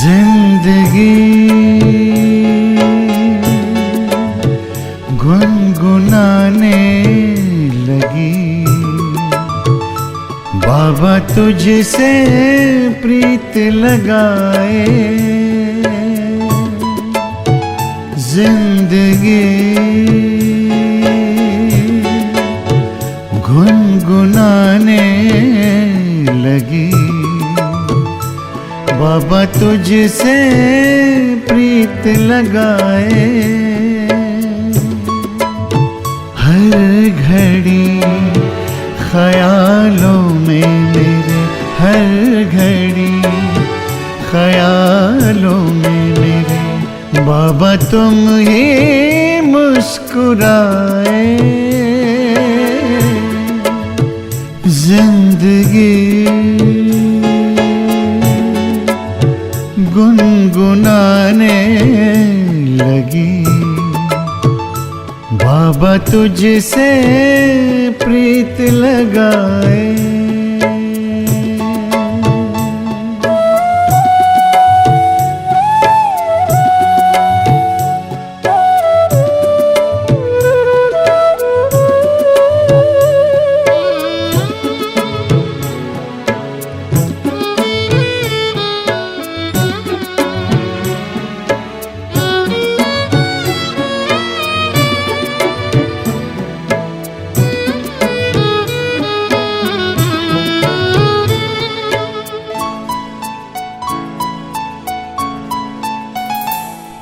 जिंदगी गुनगुनाने लगी, बाबा तुझसे प्रीत लगाए। जिंदगी गुनगुनाने लगी, बाबा तुझसे प्रीत लगाए। हर घड़ी ख्यालों में मेरे, हर घड़ी ख्यालों में मेरे, बाबा तुम ही मुस्कुराए। जिंदगी गुनगुनाने लगी, बाबा तुझसे प्रीत लगाए।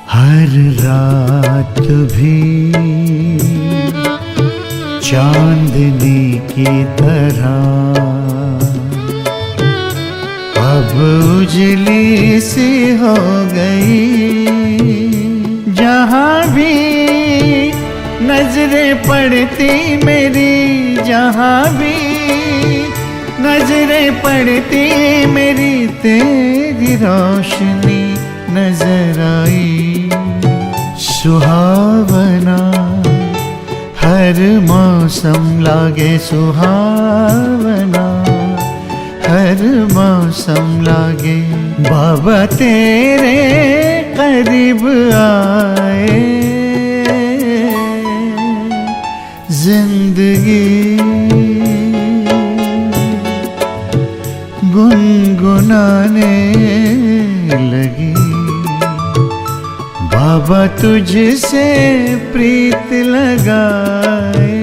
हर रात भी चांदनी की तरह अब उजली सी हो गई। जहाँ भी नजरें पड़ती मेरी, जहाँ भी नजरें पड़ती मेरी, तेरी रोशनी नजर आई। सुहावना हर मौसम लागे, सुहावना हर मौसम लागे, बाबा तेरे करीब आए। जिंदगी गुनगुनाने लगी, बाबा तुझसे प्रीत लगाए।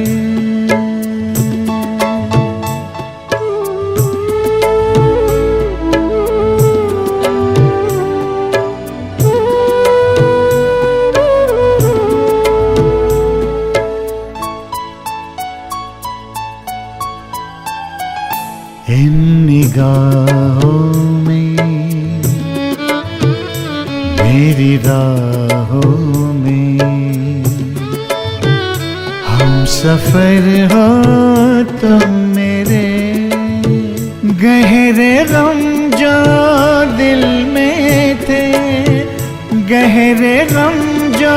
इन निगाहों में मेरी राहों में हम सफर हो तुम मेरे। गहरे गम जो दिल में थे, गहरे गम जो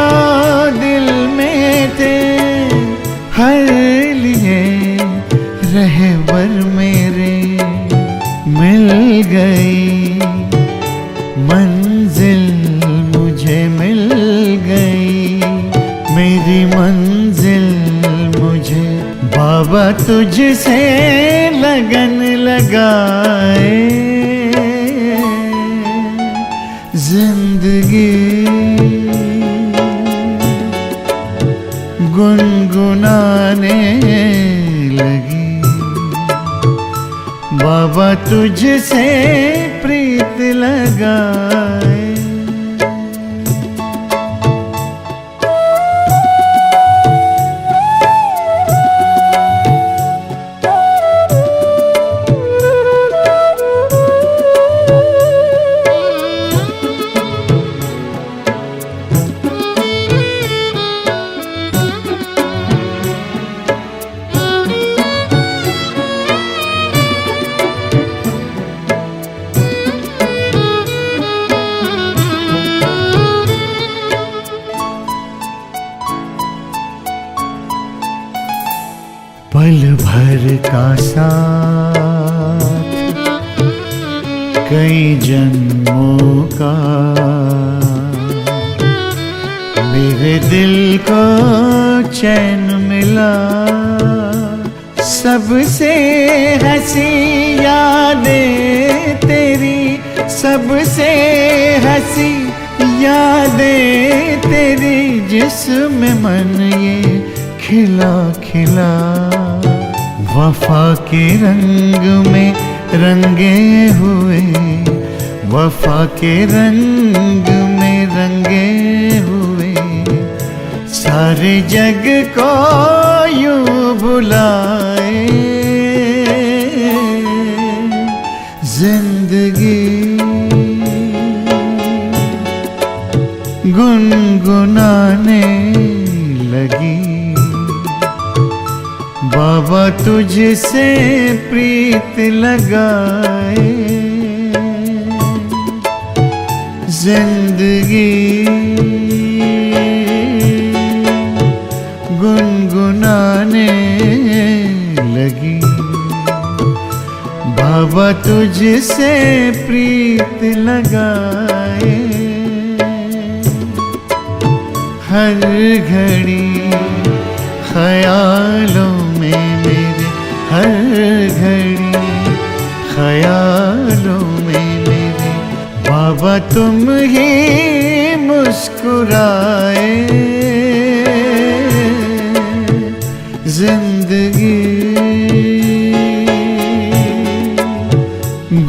दिल में थे, हर लिए रहबर मेरे मिल गई। मंजिल मुझे मिल गई, मेरी मंजिल मुझे, बाबा तुझसे लगन लगाए। जिंदगी गुनगुनाने लगी, बाबा तुझसे प्रीत लगाए। पल भर का साथ कई जन्मों का, मेरे दिल को चैन मिला। सबसे हंसी यादें तेरी, सबसे हंसी यादें तेरी, जिसमें मन ये खिला खिला। वफा के रंग में रंगे हुए, वफा के रंग में रंगे हुए, सारे जग को यूं बुलाए। जिंदगी गुनगुनाने लगी, बाबा तुझसे प्रीत लगाए। जिंदगी गुनगुनाने लगी, बाबा तुझसे प्रीत लगाए। हर घड़ी ख्यालों में मेरे, हर घड़ी ख्यालों में मेरे, बाबा तुम ही मुस्कुराए। जिंदगी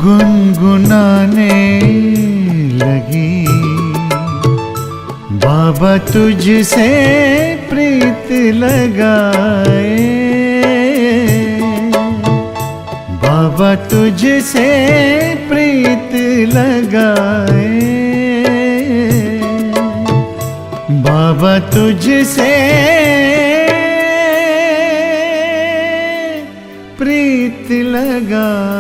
गुनगुनाने लगी, बाबा तुझसे प्रीत लगाए। बाबा तुझसे प्रीत लगाए, बाबा तुझसे प्रीत लगाए।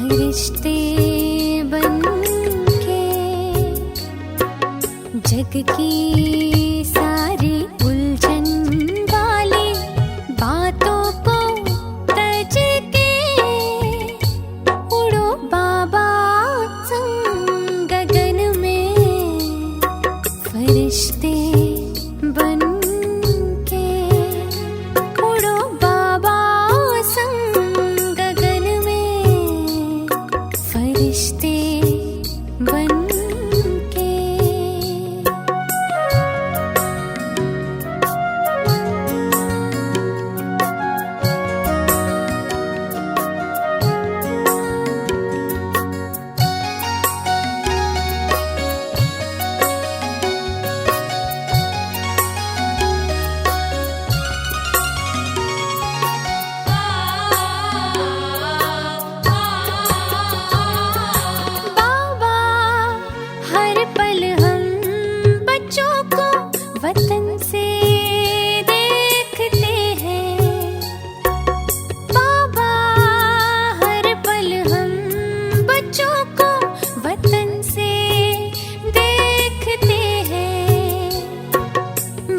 फरिश्ते बनके जग की सारी उलझन वाली बातों को तज के उड़ो बाबा संग गगन में। फरिश्ते बनके उड़ो बाबा संग गगन में। फरिश्ते बनके। बाबा हर पल हम बच्चों को वतन से देखते हैं। बाबा हर पल हम बच्चों को वतन से देखते हैं।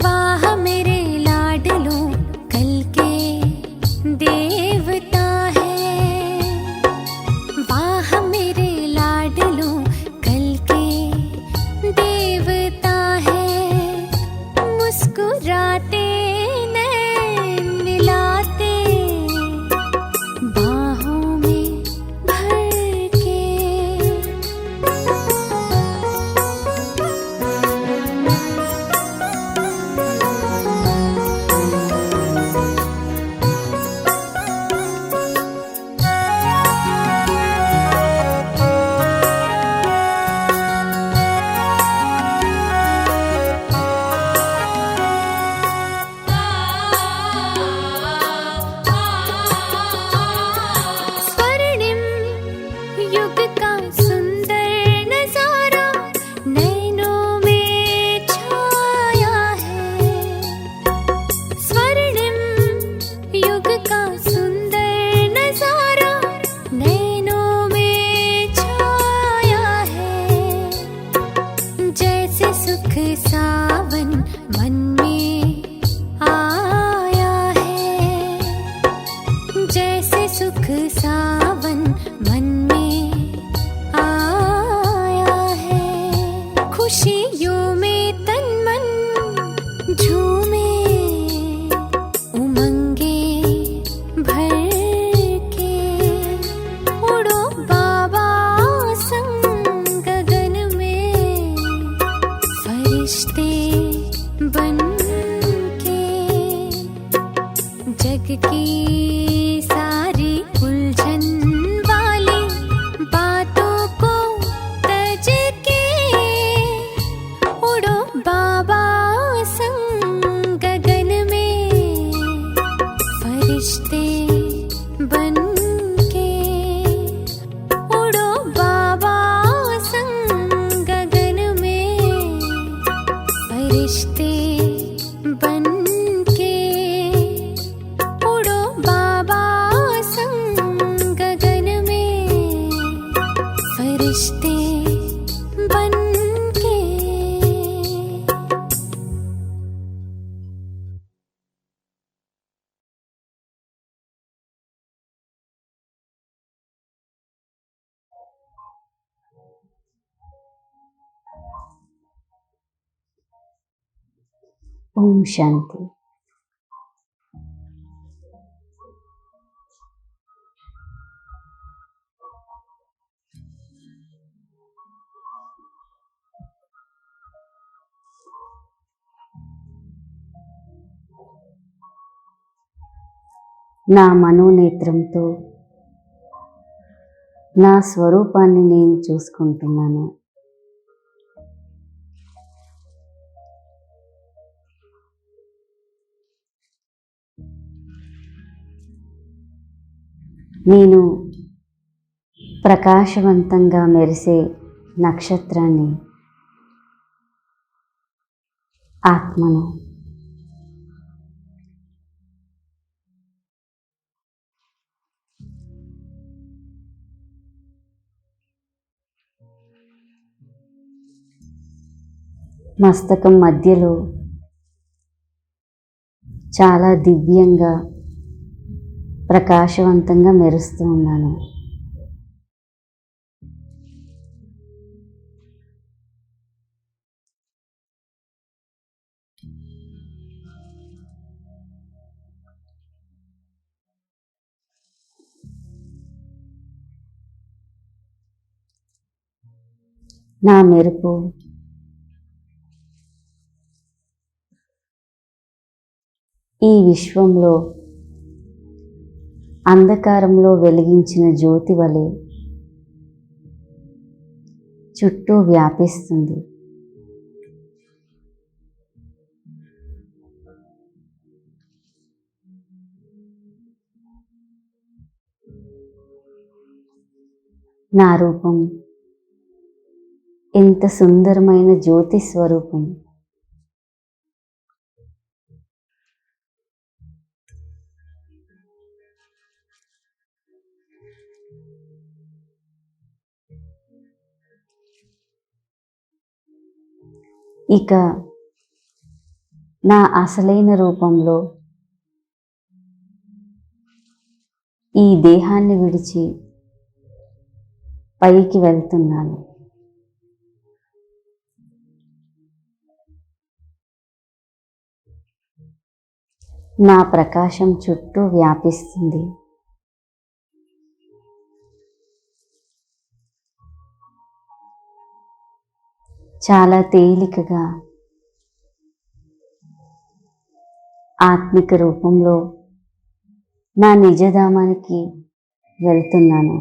वाह मेरे लाडलों कल के देवता है। वाह मेरे लाडलों कल के देवता है। मुस्कुराते नैन मिलाते बाहों में भर के। स्वर्णिम युग का सुंदर नजारा नैनों में छाया है। स्वर्णिम युग का सुंदर नजारा नैनों में छाया है। जैसे सुख सावन मन में आया है। जैसे सुख सावन मन में आया है। खुशियों में तन मन झूमे उमंगे भर के। उड़ो बाबा संग गगन में। फरिश्ते बनके जग की सारी उलझन वाली बातों को तज के उड़ो बाबा संग गगन में। फरिश्ते बनके उड़ो बाबा संग गगन में। फरिश्ते बनके उड़ो बाबा संग गगन में। फरिश्ते बनके। ओम शांति। నా మనోనేత్రంతో నా స్వరూపాన్ని నేను చూసుకుంటున్నాను. నేను ప్రకాశవంతంగా మెరిసే నక్షత్రాన్ని, ఆత్మను. మస్తకం మధ్యలో చాలా దివ్యంగా ప్రకాశవంతంగా మెరుస్తూ ఉన్నాను. నా మెరుపు ఈ విశ్వంలో అంధకారంలో వెలిగించిన జ్యోతి వలె చుట్టూ వ్యాపిస్తుంది. నా రూపం ఎంత సుందరమైన జ్యోతి స్వరూపం. ఇక నా అసలైన రూపంలో ఈ దేహాన్ని విడిచి పైకి వెళ్తున్నాను. నా ప్రకాశం చుట్టూ వ్యాపిస్తుంది. చాలా తేలికగా ఆత్మిక రూపంలో నా నిజధామానికి వెళ్తున్నాను.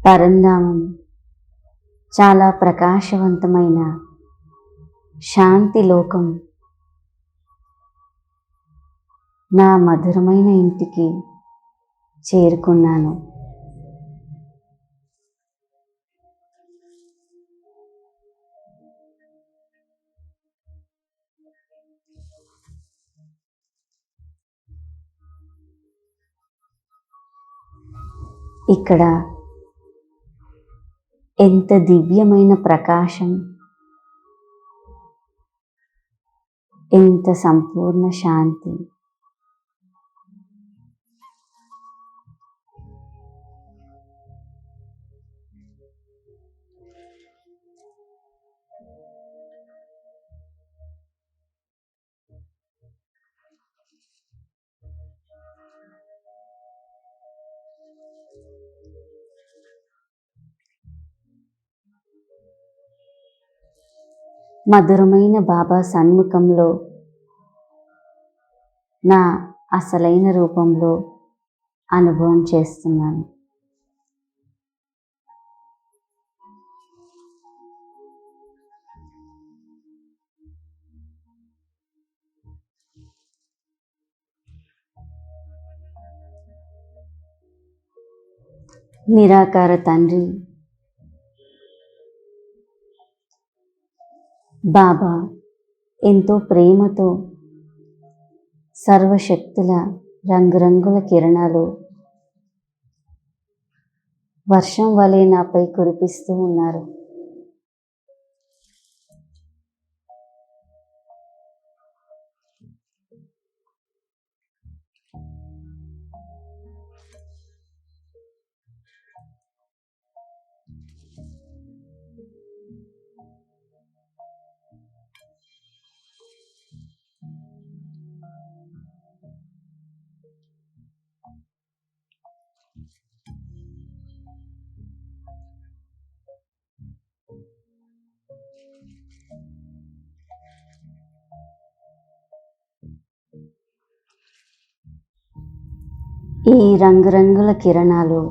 పరంధామం చాలా ప్రకాశవంతమైన శాంతి లోకం. నా మధురమైన ఇంటికి చేరుకున్నాను. ఇక్కడ ఎంత దివ్యమైన ప్రకాశం, ఎంత సంపూర్ణ శాంతి. మధురమైన బాబా సన్ముఖంలో నా అసలైన రూపంలో అనుభవం చేస్తున్నాను. నిరాకార తండ్రి బాబా ఎంతో ప్రేమతో సర్వశక్తుల రంగురంగుల కిరణాలు వర్షం వలె నాపై కురిపిస్తూ ఉన్నారు. ఈ రంగురంగుల కిరణాలు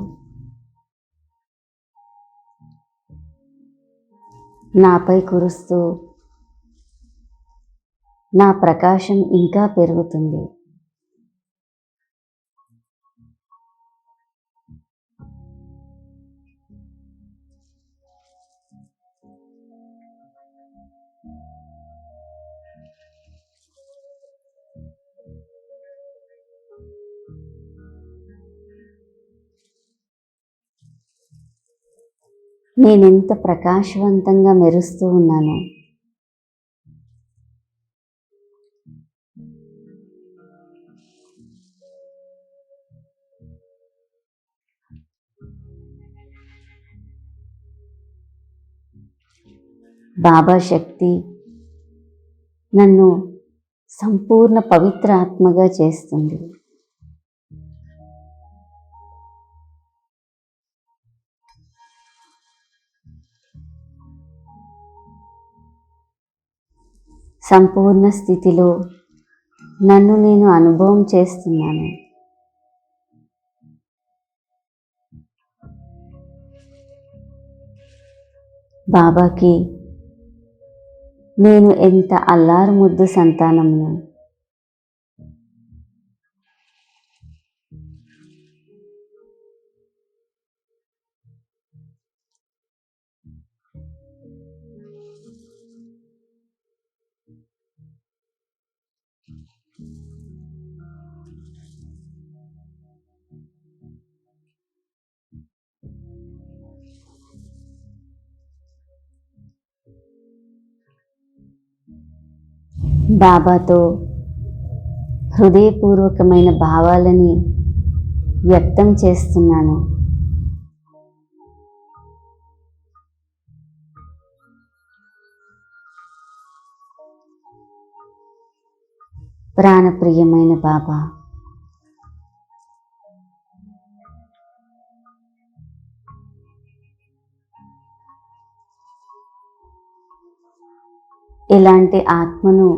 నాపై కురుస్తూ నా ప్రకాశం ఇంకా పెరుగుతుంది. నేనెంత ప్రకాశవంతంగా మెరుస్తూ ఉన్నాను. బాబా శక్తి నన్ను సంపూర్ణ పవిత్ర ఆత్మగా చేస్తుంది. సంపూర్ణ స్థితిలో నన్ను నేను అనుభవం చేస్తున్నాను. బాబాకి నేను ఎంత అల్లారు ముద్దు సంతానమును. బాబాతో హృదయపూర్వకమైన భావాలని వ్యక్తం చేస్తున్నాను. ప్రాణప్రియమైన బాబా, ఇలాంటి ఆత్మను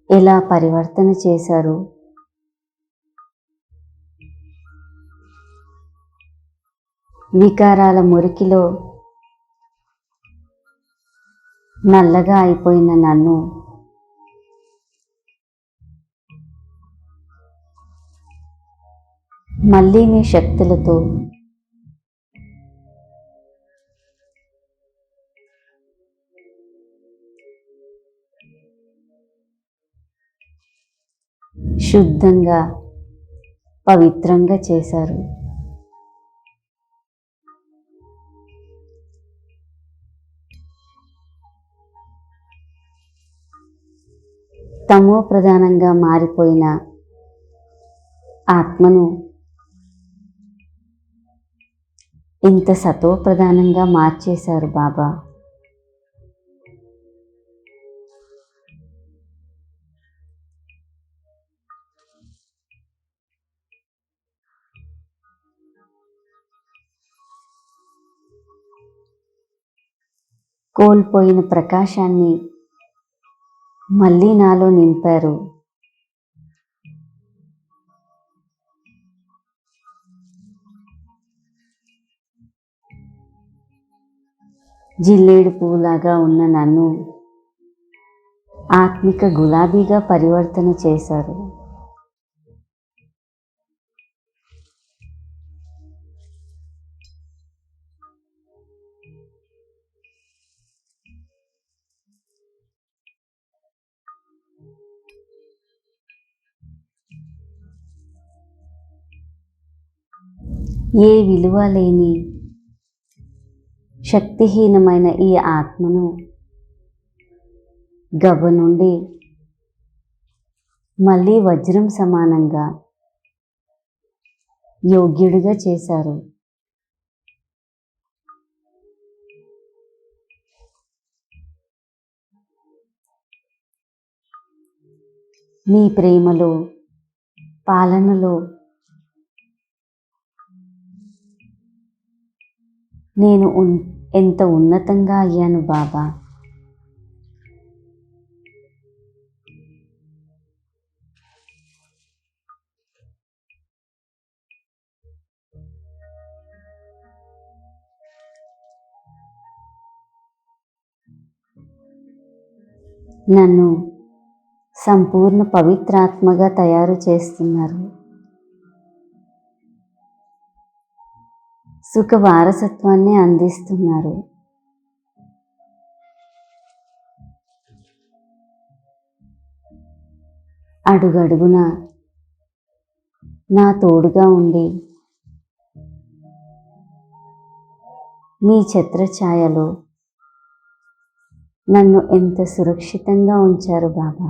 ఎలా పరివర్తన చేశారు? వికారాల మురికిలో నల్లగా అయిపోయిన నన్ను మళ్ళీ మీ శక్తులతో శుద్ధంగా పవిత్రంగా చేశారు. తమో ప్రధానంగా మారిపోయిన ఆత్మను ఇంత సతో ప్రధానంగా మార్చేశారు బాబా. కోల్పోయిన ప్రకాశాన్ని మళ్ళీ నాలో నింపారు. జిల్లేడు పువ్వులాగా ఉన్న నన్ను ఆత్మిక గులాబీగా పరివర్తన చేశారు. ఏ విలువ లేని శక్తిహీనమైన ఈ ఆత్మను గవ్వ నుండి మళ్ళీ వజ్రం సమానంగా యోగ్యుడిగా చేశారు. మీ ప్రేమలో, పాలనలో నేను ఎంత ఉన్నతంగా అయ్యాను బాబా. నన్ను సంపూర్ణ పవిత్రాత్మగా తయారు చేస్తున్నారు. సుఖ వారసత్వాన్ని అందిస్తున్నారు. అడుగడుగున నా తోడుగా ఉండి మీ ఛత్రఛాయలో నన్ను ఎంత సురక్షితంగా ఉంచారు బాబా.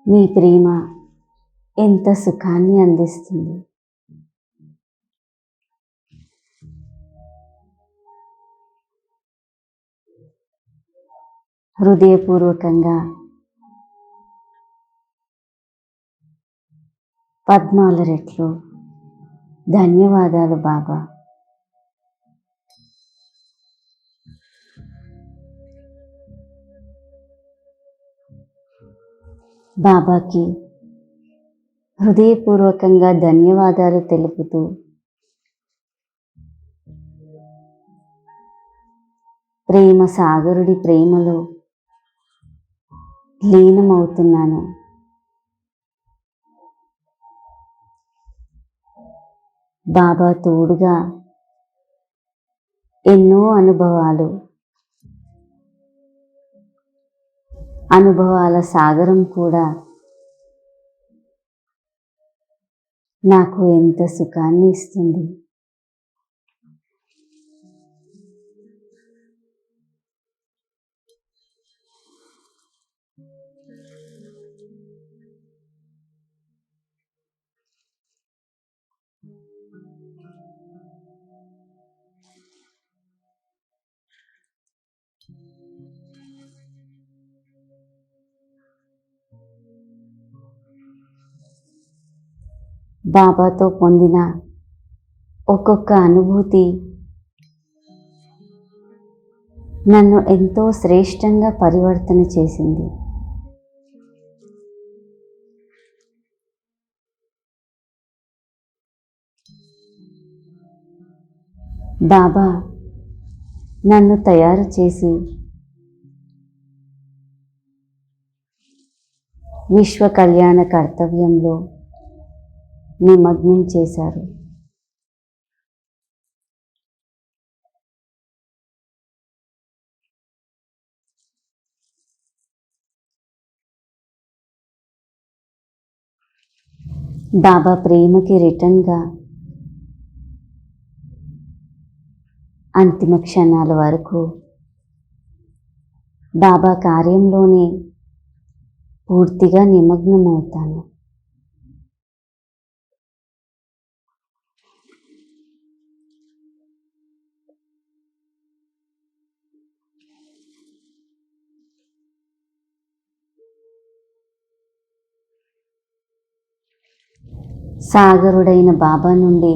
మీ ప్రేమ ఎంత సుఖాన్ని అందిస్తుంది. హృదయపూర్వకంగా పద్మాల రెట్లు ధన్యవాదాలు బాబా. బాబాకి హృదయపూర్వకంగా ధన్యవాదాలు తెలుపుతూ ప్రేమ సాగరుడి ప్రేమలో లీనమవుతున్నాను. బాబా తోడుగా ఎన్నో అనుభవాల సాగరం కూడా నాకు ఎంత సుఖాన్ని ఇస్తుంది. బాబాతో పొందిన ఒక్కొక్క అనుభూతి నన్ను ఎంతో శ్రేష్టంగా పరివర్తన చేసింది. బాబా నన్ను తయారు చేసి విశ్వ కళ్యాణ కర్తవ్యంలో నిమగ్నం చేశారు. బాబా ప్రేమకి రిటర్న్గా అంతిమ క్షణాల వరకు బాబా కార్యంలోనే పూర్తిగా నిమగ్నమవుతాను. సాగరుడైన బాబా నుండి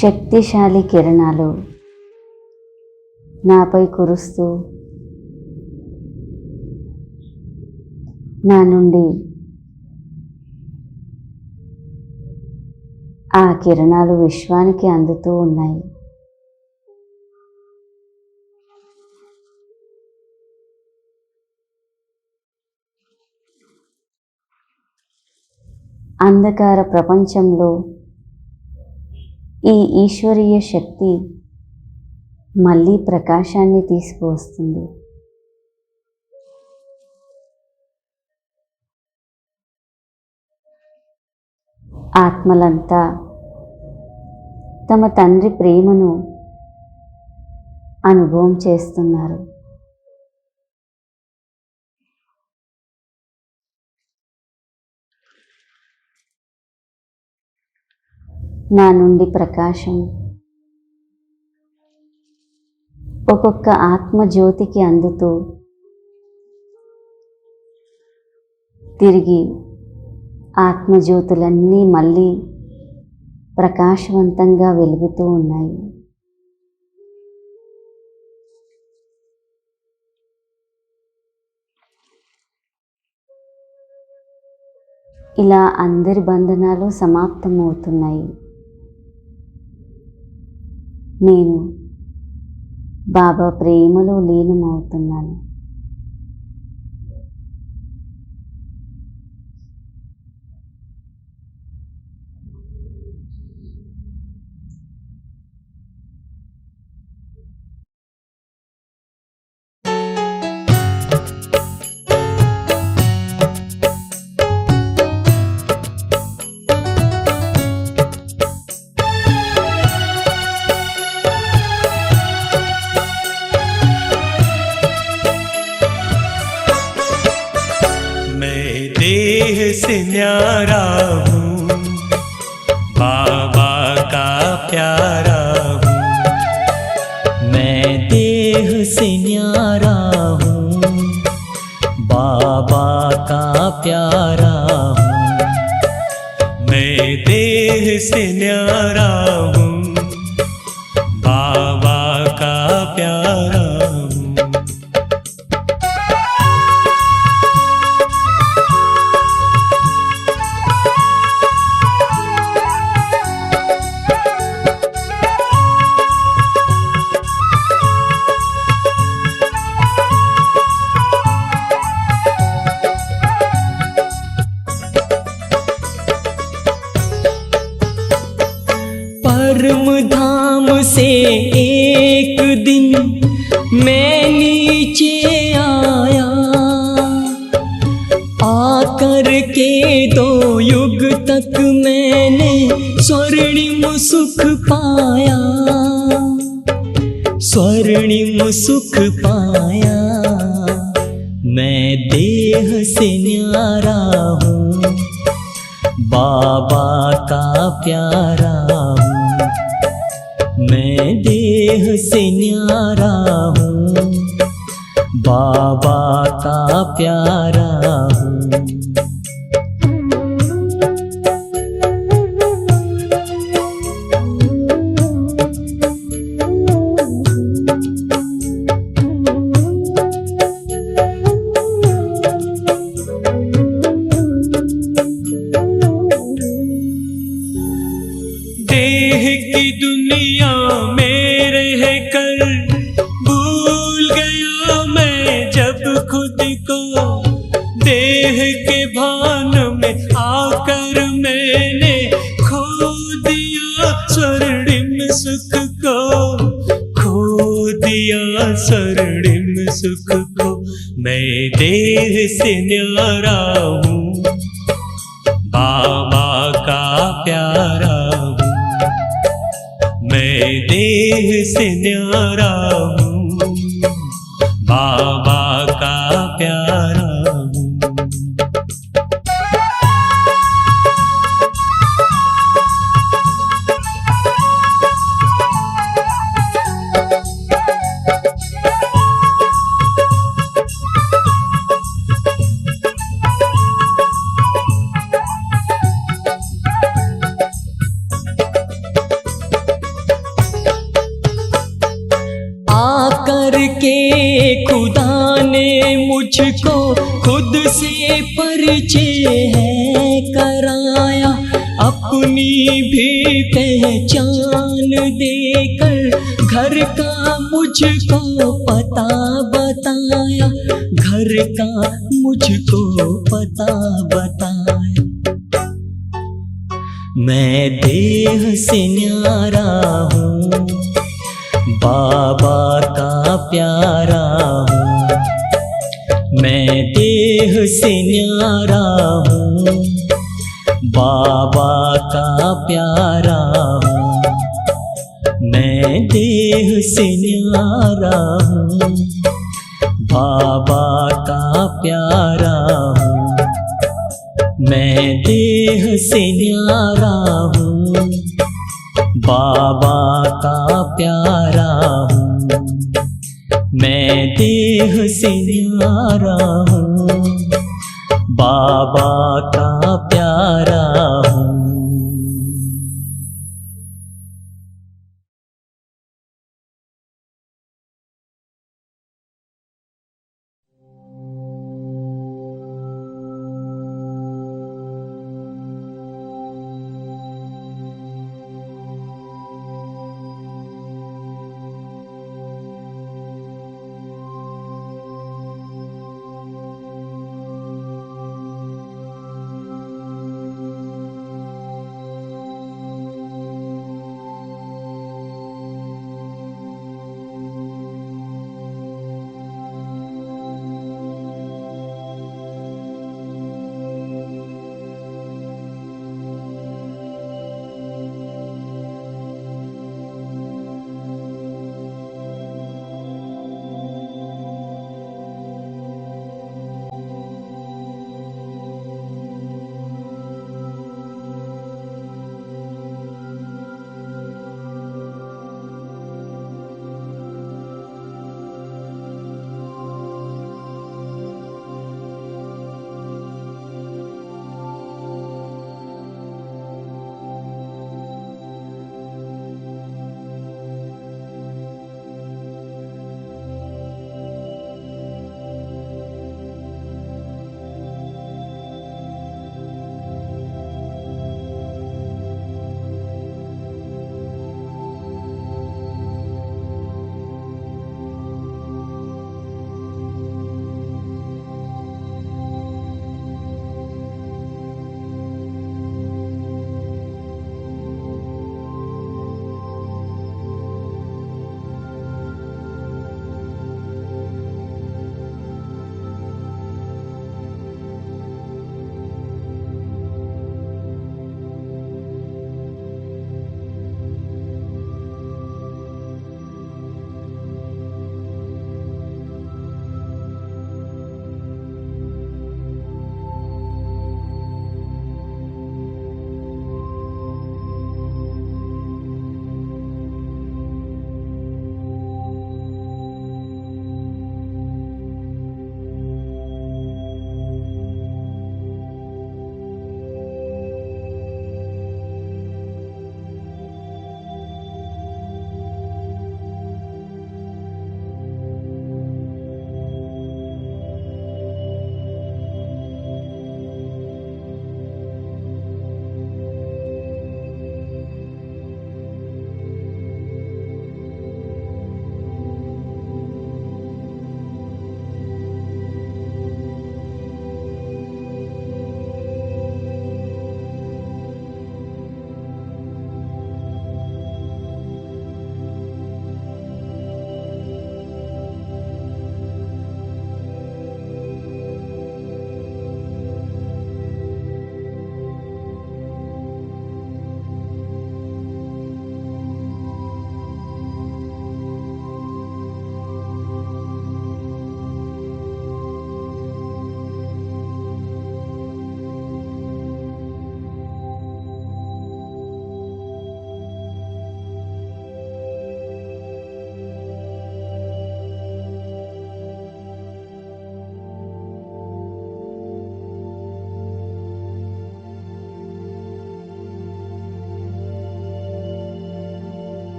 శక్తిశాలి కిరణాలు నాపై కురుస్తూ నా నుండి ఆ కిరణాలు విశ్వానికి అందుతూ ఉన్నాయి. అంధకార ప్రపంచంలో ఈ ఈశ్వరీయ శక్తి మళ్ళీ ప్రకాశాన్ని తీసుకువస్తుంది. ఆత్మలంతా తమ తండ్రి ప్రేమను అనుభవం చేస్తున్నారు. నా నుండి ప్రకాశం ఒక్కొక్క ఆత్మజ్యోతికి అందుతూ తిరిగి ఆత్మజ్యోతులన్నీ మళ్ళీ ప్రకాశవంతంగా వెలుగుతూ ఉన్నాయి. ఇలా అందరి బంధనాలు సమాప్తమవుతున్నాయి. నేను బాబా ప్రేమలో లీనమవుతున్నాను. देह से न्यारा हूँ, बाबा का प्यारा हूँ। मैं देह से न्यारा हूँ, बाबा का प्यारा हूँ। मैं देह से न्यारा हूँ, बाबा का प्यारा हूँ। परम धाम से एक दिन मैं नीचे आया, आकर के 2 युग तक मैंने स्वर्णिम सुख पाया, स्वर्णिम सुख पाया। मैं देह से न्यारा हूँ, बाबा का प्यारा हूँ। मैं देह से न्यारा हूँ, बाबा का प्यारा हूँ। देह की दुनिया में रह कर भूल गया मैं जब खुद को, देह के भान में आकर मैंने खो दिया स्वर्णिम सुख को, खो दिया स्वर्णिम सुख को। मैं देह से न्यारा हूँ, बाबा का प्यारा हूँ। मैं देह से न्यारा हूँ, बाबा का प्यारा हूँ। आकर के खुदा ने मुझको खुद से परिचय है कराया, अपनी भी पहचान देकर घर का मुझको पता बताया, घर का मुझको पता बताया। मैं देह से न्यारा हूँ, बाबा का प्यारा हूँ। मैं देह से न्यारा हूँ, बाबा का प्यारा हूँ। मैं देह से न्यारा हूँ, बाबा का प्यारा हूँ। मैं देह से न्यारा हूँ, बाबा का प्यारा हूँ। मैं देह से न्यारा हूँ, बाबा का प्यारा हूँ।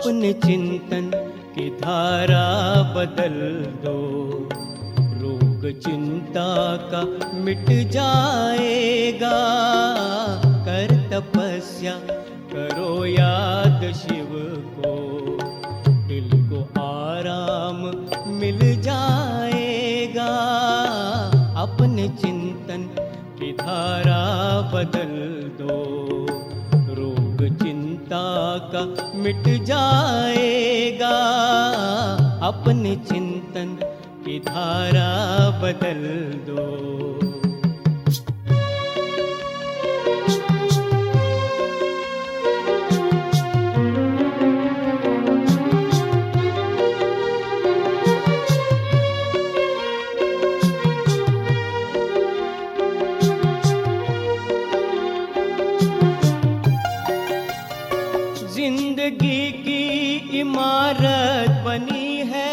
अपने चिंतन की धारा बदल दो। रोग चिंता का मिट जाएगा। कर तपस्या करो याद शिव को, दिल को आराम मिल जाएगा। अपने चिंतन की धारा बदल दो। रोग चिंता का मिट जाएगा। अपने चिंतन की धारा बदल दो। जिंदगी की इमारत बनी है,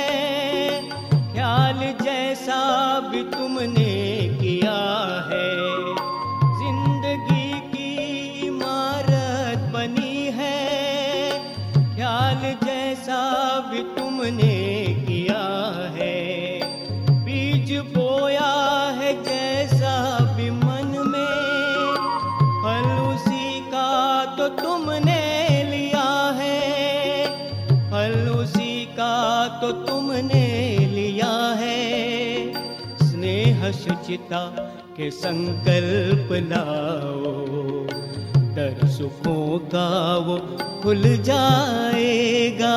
ख्याल जैसा भी तुमने किया है। जिंदगी की इमारत बनी है, ख्याल जैसा भी तुमने किया है। बीज बोया है जैसा भी मन में, फल उसी का तो तुमने तो तुमने लिया है। स्नेह शुचिता के संकल्प लाओ, दर सुखों का वो खुल जाएगा।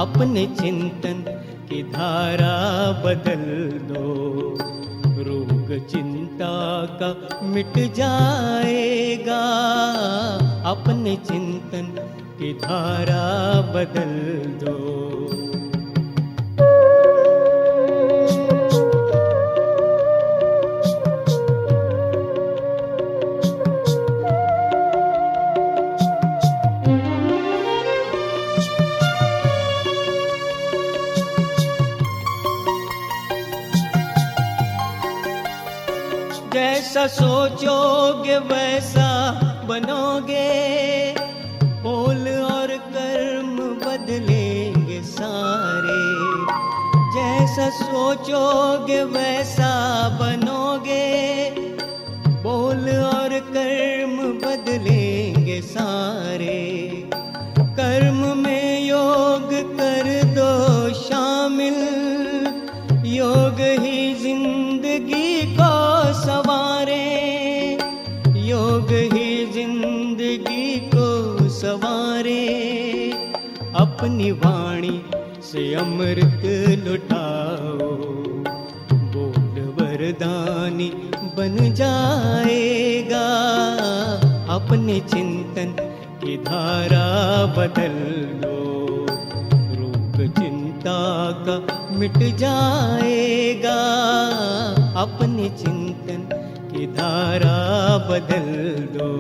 अपने चिंतन की धारा बदल दो। रोग चिंता का मिट जाएगा। अपने चिंतन की धारा बदल दो। जैसा सोचोगे वैसा बनोगे, बोल और कर्म बदलेंगे सारे। जैसा सोचोगे वैसा बनोगे, बोल और कर्म बदलेंगे सारे। कर्म में योग कर दो शामिल, योग ही जिंदगी को सवारे। योग ही जिंदगी को सवारे। अपनी वाणी से अमृत लुटाओ, बोल वरदानी बन जाएगा। अपने चिंतन की धारा बदल लो। रोग चिंता का मिट जाएगा। अपने चिंतन की धारा बदल दो।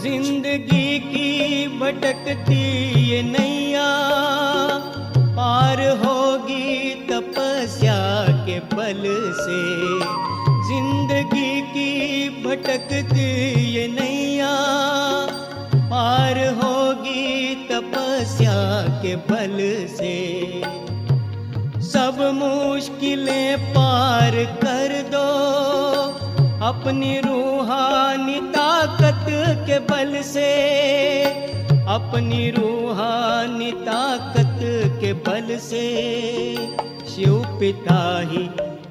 जिंदगी की भटकती ये नैया पार होगी तपस्या के बल से। जिंदगी की भटकती ये नैया पार होगी तपस्या के बल से। सब मुश्किलें पार कर दो अपनी रूहानी ताकत के बल से। अपनी रूहानी ताकत के बल से। शिव पिता ही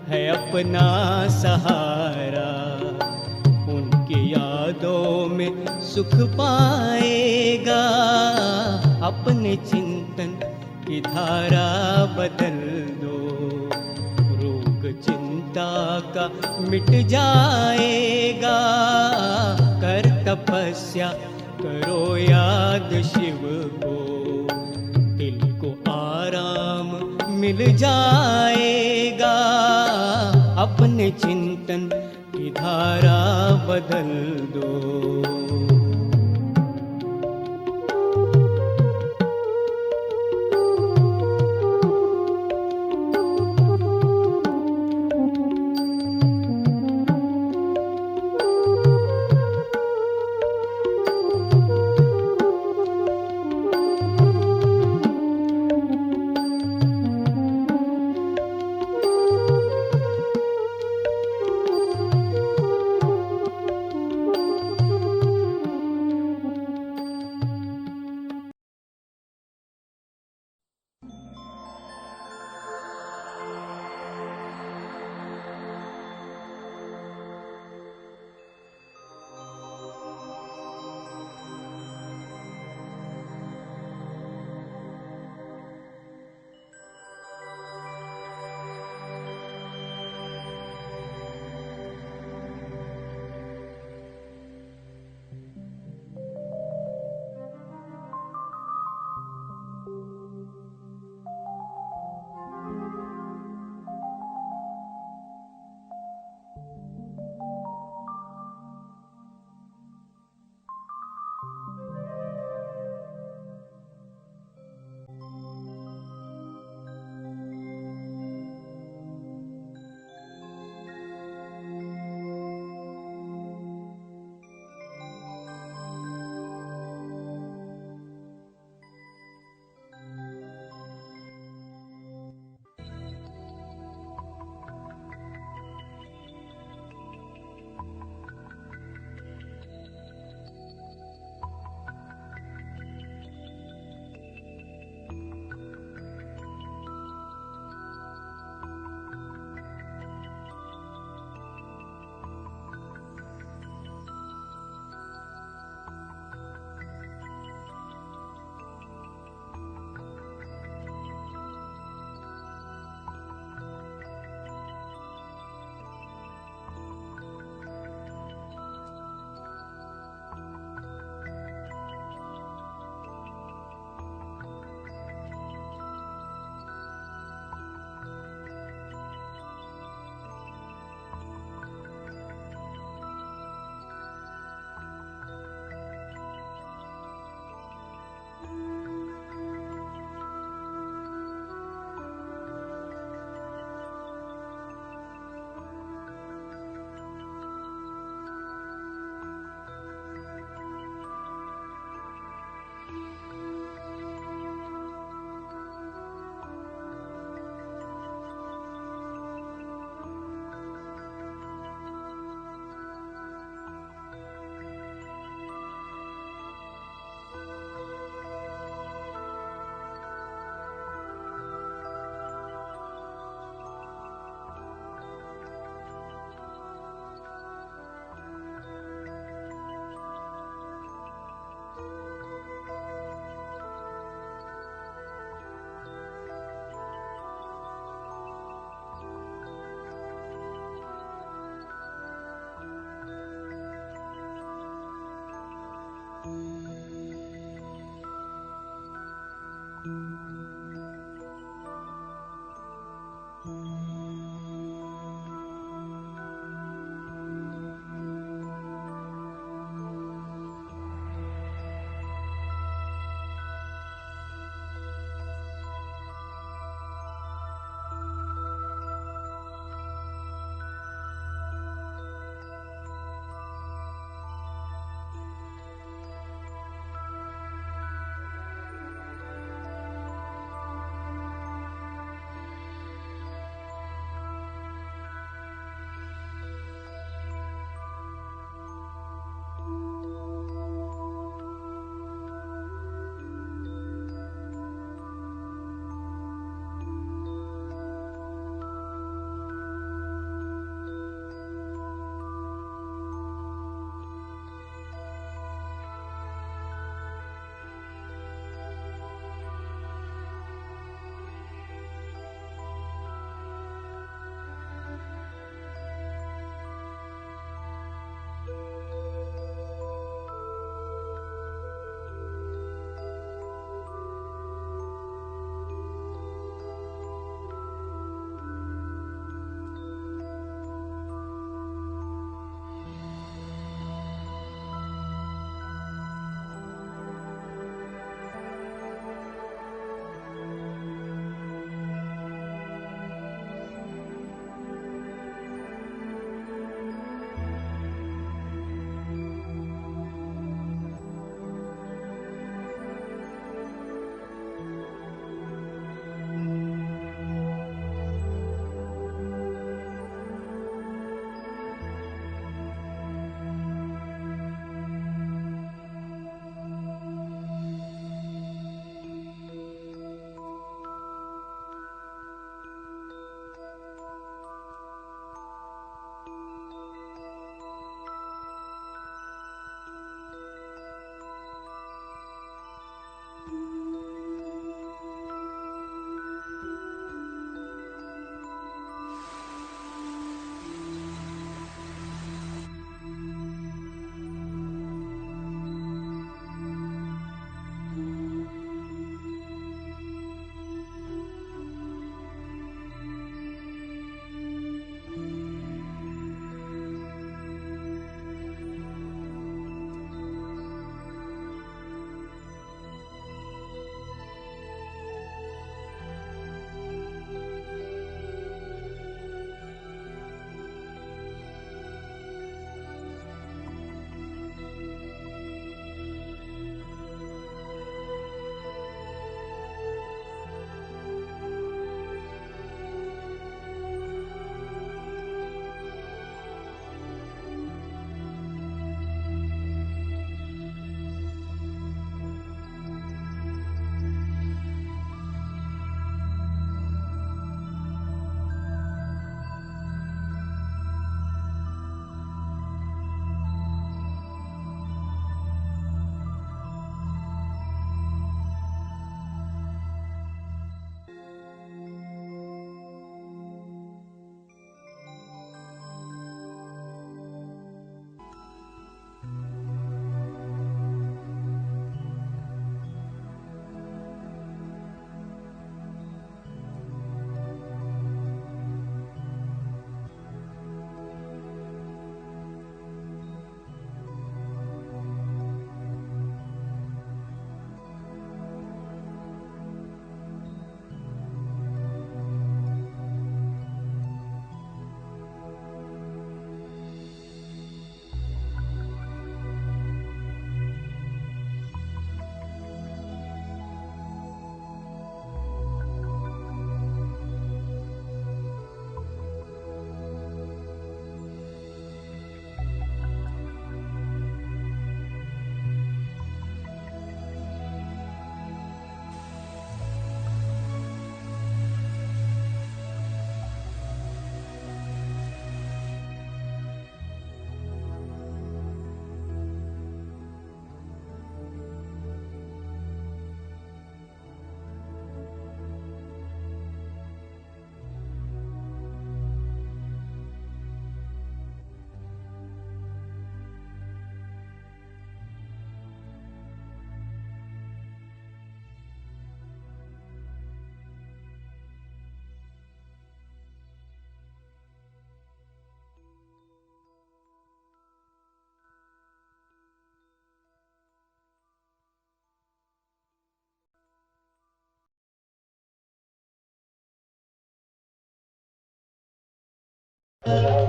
है अपना सहारा, उनकी यादों में सुख पाएगा। अपने चिंतन की धारा बदल दो। रोग चिंता का मिट जाएगा। कर तपस्या करो याद शिव को, दिल को आराम मिल जाएगा। अपने चिंतन की धारा बदल दो। है।